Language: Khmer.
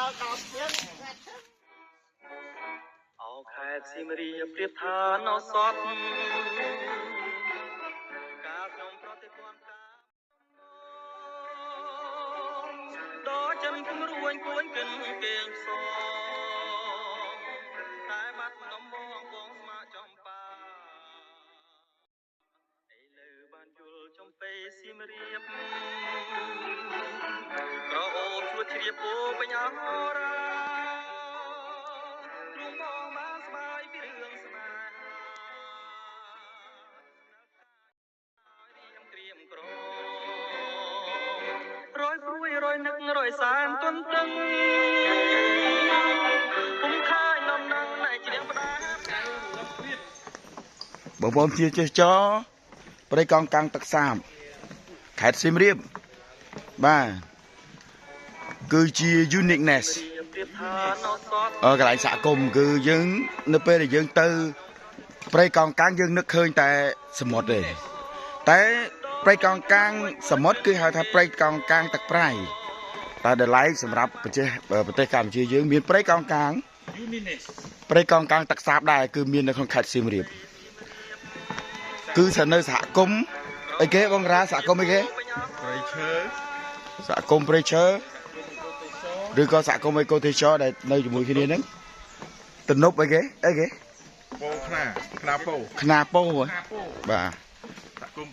เอาแค่สิมรีเปรียบทานเอาสดกาขนมเพราะแต่ความกาดอจันทร์พุ่มรวยกวนกันเก่งสองแต่บัดน้ำมองกองมาจอมป่าไอ้เลือบ้านจุลจอมไปสิมรีบกระโอบชวดเฉียบโอปัญญาโหราลุงมองมาสบายพี่เรื่องสบายเตรียมกรองร้อยพรุ่ยร้อยนึกร้อยสารต้นตึงผมค่ายนำนังในเจียงปลาបងប្អូនជាចេះចប្រៃកងកាំងទឹកសាបខេត្តសៀមរាបបាទគឺជា uniqueness កន្លែងសហគមន៍គឺយើងនៅពេលដែលយើងទៅប្រៃកងកាំងយើងនឹកឃើញតែសមុទ្រទេតែប្រៃកងកាំងសមុទ្រគឺហៅថាប្រៃកងកាំងទឹកប្រៃតែតម្លៃសម្រាប់ប្រទេសកម្ពុជាយើងមានប្រៃកងកាំង uniqueness ប្រៃកងកាំងទឹកសាបដែរគឺមាននៅក្នុងខេត្តសៀមរាបគឺស្ថិតនៅសហគមន៍អីគេបងរាសហគមន៍អីគេព្រៃឈើសហគមន៍ព្រៃឈើឬក៏សហគមន៍អេកូទេសចរដែលនៅជាមួយគ្នាហ្នឹងទំនប់អីគេពោខ្នាពោបាទសហគមន៍